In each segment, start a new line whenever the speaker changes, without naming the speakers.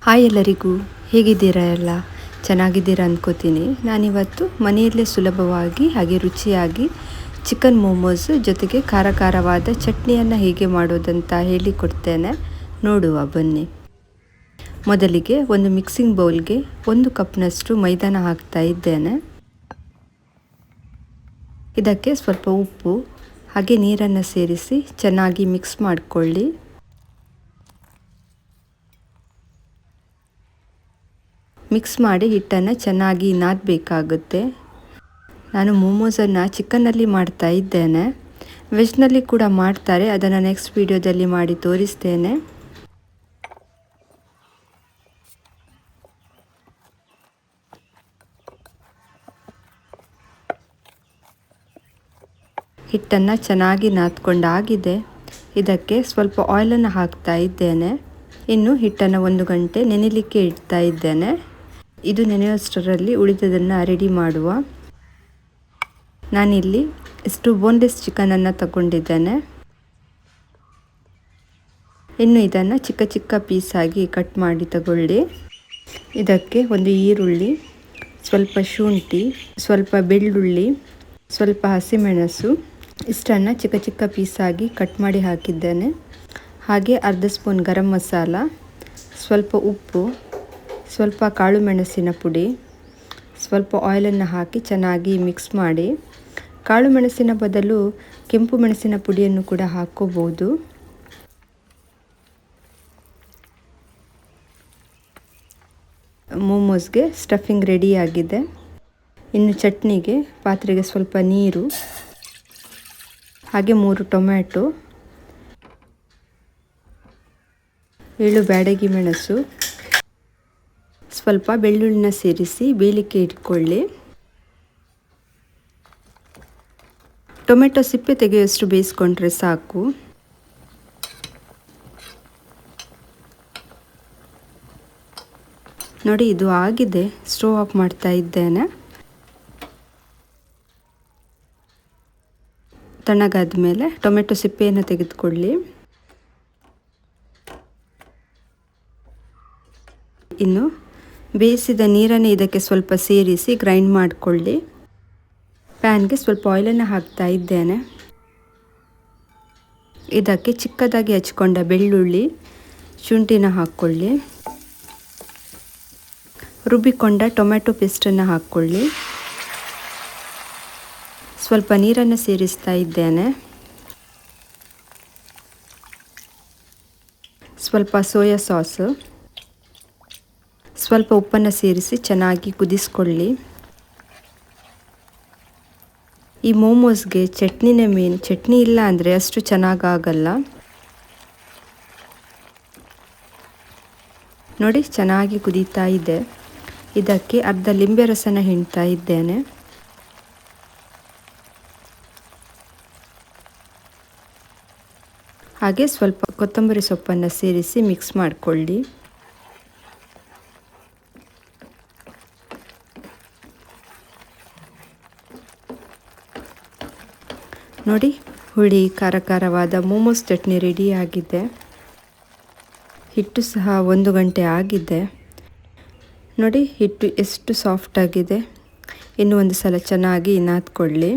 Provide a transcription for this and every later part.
Hi ಎಲ್ಲರಿಗೂ, ಹೇಗಿದ್ದೀರಾ ಎಲ್ಲ? ಚೆನ್ನಾಗಿದ್ದೀರಾ ಅಂದ್ಕೋತೀನಿ. ನಾನಿವತ್ತು ಮನೆಯಲ್ಲೇ ಸುಲಭವಾಗಿ ಹಾಗೆ ರುಚಿಯಾಗಿ ಚಿಕನ್ ಮೋಮೋಸ್ ಜೊತೆಗೆ ಖಾರವಾದ ಚಟ್ನಿಯನ್ನು ಹೇಗೆ ಮಾಡೋದಂತ ಹೇಳಿಕೊಡ್ತೇನೆ. ನೋಡುವ ಬನ್ನಿ. ಮೊದಲಿಗೆ ಒಂದು ಮಿಕ್ಸಿಂಗ್ ಬೌಲ್ಗೆ 1 ಕಪ್ನಷ್ಟು ಮೈದಾನ ಹಾಕ್ತಾ ಇದ್ದೇನೆ. ಇದಕ್ಕೆ ಸ್ವಲ್ಪ ಉಪ್ಪು ಹಾಗೆ ನೀರನ್ನು ಸೇರಿಸಿ ಚೆನ್ನಾಗಿ ಮಿಕ್ಸ್ ಮಾಡಿಕೊಳ್ಳಿ. ಮಿಕ್ಸ್ ಮಾಡಿ ಹಿಟ್ಟನ್ನು ಚೆನ್ನಾಗಿ ನಾದಬೇಕಾಗುತ್ತೆ. ನಾನು ಮೋಮೋಸನ್ನು ಚಿಕನ್ನಲ್ಲಿ ಮಾಡ್ತಾ ಇದ್ದೇನೆ. ವೆಜ್ನಲ್ಲಿ ಕೂಡ ಮಾಡ್ತಾರೆ, ಅದನ್ನು ನೆಕ್ಸ್ಟ್ ವಿಡಿಯೋದಲ್ಲಿ ಮಾಡಿ ತೋರಿಸ್ತೇನೆ. ಹಿಟ್ಟನ್ನು ಚೆನ್ನಾಗಿ ನಾದ್ಕೊಂಡಾಗಿದೆ. ಇದಕ್ಕೆ ಸ್ವಲ್ಪ ಆಯಿಲನ್ನು ಹಾಕ್ತಾ ಇದ್ದೇನೆ. ಇನ್ನು ಹಿಟ್ಟನ್ನು 1 ಗಂಟೆ ನೆನೆಯಲಿಕ್ಕೆ ಇಡ್ತಾ ಇದ್ದೇನೆ. ಇದು ನೆನೆಯೋಷ್ಟರಲ್ಲಿ ಉಳಿದದನ್ನು ರೆಡಿ ಮಾಡುವ. ನಾನಿಲ್ಲಿ ಇಷ್ಟು ಬೋನ್ಲೆಸ್ ಚಿಕನನ್ನು ತಗೊಂಡಿದ್ದೇನೆ. ಇನ್ನು ಇದನ್ನು ಚಿಕ್ಕ ಚಿಕ್ಕ ಪೀಸಾಗಿ ಕಟ್ ಮಾಡಿ ತಗೊಳ್ಳಿ. ಇದಕ್ಕೆ ಒಂದು ಈರುಳ್ಳಿ, ಸ್ವಲ್ಪ ಶುಂಠಿ, ಸ್ವಲ್ಪ ಬೆಳ್ಳುಳ್ಳಿ, ಸ್ವಲ್ಪ ಹಸಿಮೆಣಸು ಇಷ್ಟನ್ನು ಚಿಕ್ಕ ಚಿಕ್ಕ ಪೀಸಾಗಿ ಕಟ್ ಮಾಡಿ ಹಾಕಿದ್ದೇನೆ. ಹಾಗೆ ಅರ್ಧ ಸ್ಪೂನ್ ಗರಂ ಮಸಾಲ, ಸ್ವಲ್ಪ ಉಪ್ಪು, ಸ್ವಲ್ಪ ಕಾಳು ಮೆಣಸಿನ ಪುಡಿ, ಸ್ವಲ್ಪ ಆಯಿಲನ್ನು ಹಾಕಿ ಚೆನ್ನಾಗಿ ಮಿಕ್ಸ್ ಮಾಡಿ. ಕಾಳು ಮೆಣಸಿನ ಬದಲು ಕೆಂಪು ಮೆಣಸಿನ ಪುಡಿಯನ್ನು ಕೂಡ ಹಾಕ್ಕೋಬೋದು. ಮೋಮೋಸ್ಗೆ ಸ್ಟಫಿಂಗ್ ರೆಡಿಯಾಗಿದೆ. ಇನ್ನು ಚಟ್ನಿಗೆ ಪಾತ್ರೆಗೆ ಸ್ವಲ್ಪ ನೀರು, ಹಾಗೆ 3 ಟೊಮ್ಯಾಟೊ, 7 ಬ್ಯಾಡಗಿ ಮೆಣಸು, ಸ್ವಲ್ಪ ಬೆಳ್ಳುಳ್ಳಿನ ಸೇರಿಸಿ ಬೇಯಲಿಕ್ಕೆ ಇಟ್ಕೊಳ್ಳಿ. ಟೊಮೆಟೊ ಸಿಪ್ಪೆ ತೆಗೆಯುವಷ್ಟು ಬೇಯಿಸ್ಕೊಂಡ್ರೆ ಸಾಕು. ನೋಡಿ, ಇದು ಆಗಿದೆ. ಸ್ಟವ್ ಆಫ್ ಮಾಡ್ತಾ ಇದ್ದೇನೆ. ತಣ್ಣಗಾದ ಮೇಲೆ ಟೊಮೆಟೊ ಸಿಪ್ಪೆಯನ್ನು ತೆಗೆದುಕೊಳ್ಳಿ. ಇನ್ನು ಬೇಯಿಸಿದ ನೀರನ್ನು ಇದಕ್ಕೆ ಸ್ವಲ್ಪ ಸೇರಿಸಿ ಗ್ರೈಂಡ್ ಮಾಡಿಕೊಳ್ಳಿ. ಪ್ಯಾನ್ಗೆ ಸ್ವಲ್ಪ ಆಯಿಲನ್ನು ಹಾಕ್ತಾ ಇದ್ದೇನೆ. ಇದಕ್ಕೆ ಚಿಕ್ಕದಾಗಿ ಹಚ್ಕೊಂಡ ಬೆಳ್ಳುಳ್ಳಿ, ಶುಂಠಿನ ಹಾಕ್ಕೊಳ್ಳಿ. ರುಬ್ಬಿಕೊಂಡ ಟೊಮೆಟೊ ಪೇಸ್ಟನ್ನು ಹಾಕ್ಕೊಳ್ಳಿ. ಸ್ವಲ್ಪ ನೀರನ್ನು ಸೇರಿಸ್ತಾ ಇದ್ದೇನೆ. ಸ್ವಲ್ಪ ಸೋಯಾ ಸಾಸ್, ಸ್ವಲ್ಪ ಉಪ್ಪನ್ನು ಸೇರಿಸಿ ಚೆನ್ನಾಗಿ ಕುದಿಸ್ಕೊಳ್ಳಿ. ಈ ಮೋಮೋಸ್ಗೆ ಚಟ್ನಿನೇ ಮೇನ್. ಚಟ್ನಿ ಇಲ್ಲ ಅಂದರೆ ಅಷ್ಟು ಚೆನ್ನಾಗಾಗಲ್ಲ. ನೋಡಿ, ಚೆನ್ನಾಗಿ ಕುದೀತಾ ಇದೆ. ಇದಕ್ಕೆ ಅರ್ಧ ಲಿಂಬೆ ರಸನ ಹಿಂಡ್ತಾ ಇದ್ದೇನೆ. ಹಾಗೆ ಸ್ವಲ್ಪ ಕೊತ್ತಂಬರಿ ಸೊಪ್ಪನ್ನು ಸೇರಿಸಿ ಮಿಕ್ಸ್ ಮಾಡಿಕೊಳ್ಳಿ. ನೋಡಿ, ಹುಳಿ ಖಾರವಾದ ಮೋಮೋಸ್ ಚಟ್ನಿ ರೆಡಿಯಾಗಿದೆ. ಹಿಟ್ಟು ಸಹ 1 ಗಂಟೆ ಆಗಿದೆ. ನೋಡಿ, ಹಿಟ್ಟು ಎಷ್ಟು ಸಾಫ್ಟ್ ಆಗಿದೆ. ಇನ್ನು ಒಂದು ಸಲ ಚೆನ್ನಾಗಿ ನಾದ್ಕೊಳ್ಳಿ.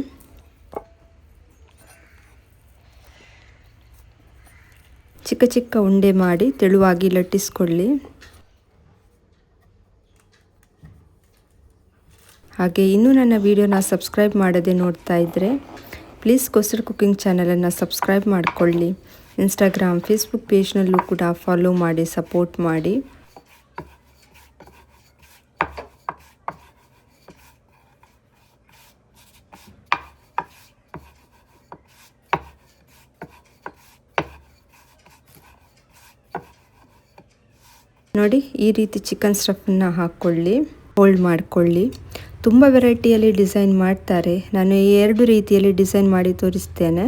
ಚಿಕ್ಕ ಚಿಕ್ಕ ಉಂಡೆ ಮಾಡಿ ತೆಳುವಾಗಿ ಲಟ್ಟಿಸ್ಕೊಳ್ಳಿ. ಹಾಗೆ ಇನ್ನೂ ನನ್ನ ವಿಡಿಯೋನ ಸಬ್ಸ್ಕ್ರೈಬ್ ಮಾಡದೆ ನೋಡ್ತಾ ಇದ್ದರೆ ಪ್ಲೀಸ್ ಕೋಸ್ಟರ್ ಕುಕಿಂಗ್ ಚಾನಲನ್ನು ಸಬ್ಸ್ಕ್ರೈಬ್ ಮಾಡಿಕೊಳ್ಳಿ. ಇನ್ಸ್ಟಾಗ್ರಾಮ್, ಫೇಸ್ಬುಕ್ ಪೇಜ್ನಲ್ಲೂ ಕೂಡ ಫಾಲೋ ಮಾಡಿ, ಸಪೋರ್ಟ್ ಮಾಡಿ. ನೋಡಿ, ಈ ರೀತಿ ಚಿಕನ್ ಸ್ಟಫನ್ನು ಹಾಕ್ಕೊಳ್ಳಿ, ಹೋಲ್ಡ್ ಮಾಡಿಕೊಳ್ಳಿ. ತುಂಬ ವೆರೈಟಿಯಲ್ಲಿ ಡಿಸೈನ್ ಮಾಡ್ತಾರೆ. ನಾನು 2 ರೀತಿಯಲ್ಲಿ ಡಿಸೈನ್ ಮಾಡಿ ತೋರಿಸ್ತೇನೆ.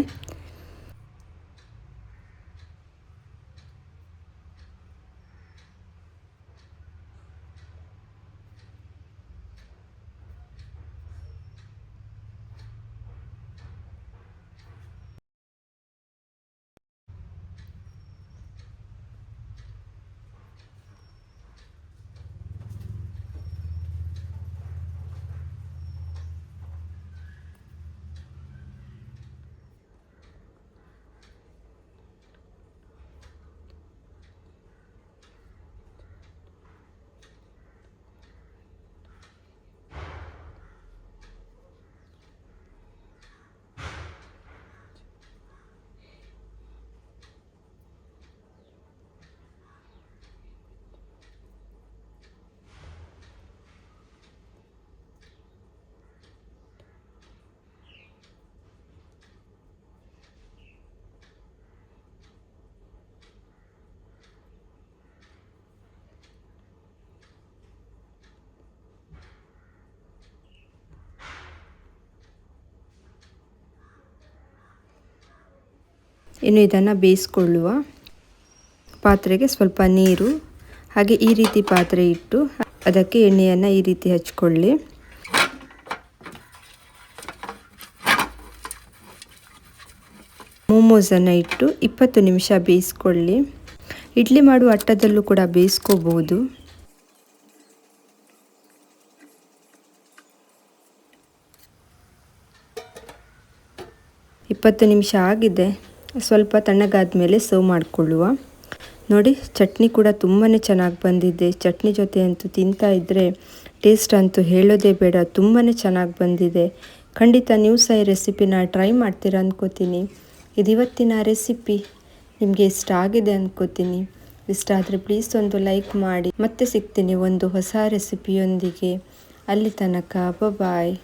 ಇನ್ನು ಇದನ್ನು ಬೇಯಿಸ್ಕೊಳ್ಳುವ. ಪಾತ್ರೆಗೆ ಸ್ವಲ್ಪ ನೀರು, ಹಾಗೆ ಈ ರೀತಿ ಪಾತ್ರೆ ಇಟ್ಟು ಅದಕ್ಕೆ ಎಣ್ಣೆಯನ್ನು ಈ ರೀತಿ ಹಚ್ಕೊಳ್ಳಿ. ಮೋಮೋಸನ್ನು ಇಟ್ಟು 20 ನಿಮಿಷ ಬೇಯಿಸ್ಕೊಳ್ಳಿ. ಇಡ್ಲಿ ಮಾಡುವ ಅಟ್ಟದಲ್ಲೂ ಕೂಡ ಬೇಯಿಸ್ಕೋಬಹುದು. ಇಪ್ಪತ್ತು ನಿಮಿಷ ಆಗಿದೆ. ಸ್ವಲ್ಪ ತಣ್ಣಗಾದ ಮೇಲೆ ಸರ್ವ್ ಮಾಡಿಕೊಳ್ಳುವ. ನೋಡಿ, ಚಟ್ನಿ ಕೂಡ ತುಂಬಾ ಚೆನ್ನಾಗಿ ಬಂದಿದೆ. ಚಟ್ನಿ ಜೊತೆ ಅಂತೂ ತಿಂತಾ ಇದ್ದರೆ ಟೇಸ್ಟ್ ಅಂತೂ ಹೇಳೋದೇ ಬೇಡ, ತುಂಬಾ ಚೆನ್ನಾಗಿ ಬಂದಿದೆ. ಖಂಡಿತ ನೀವು ಸಹ ಈ ರೆಸಿಪಿನ ಟ್ರೈ ಮಾಡ್ತೀರಾ ಅಂದ್ಕೋತೀನಿ. ಇದು ಇವತ್ತಿನ ರೆಸಿಪಿ ನಿಮಗೆ ಇಷ್ಟ ಆಗಿದೆ ಅಂದ್ಕೋತೀನಿ. ಇಷ್ಟ ಆದರೆ ಪ್ಲೀಸ್ ಒಂದು ಲೈಕ್ ಮಾಡಿ. ಮತ್ತೆ ಸಿಗ್ತೀನಿ ಒಂದು ಹೊಸ ರೆಸಿಪಿಯೊಂದಿಗೆ. ಅಲ್ಲಿ ತನಕ ಬಾಯ್.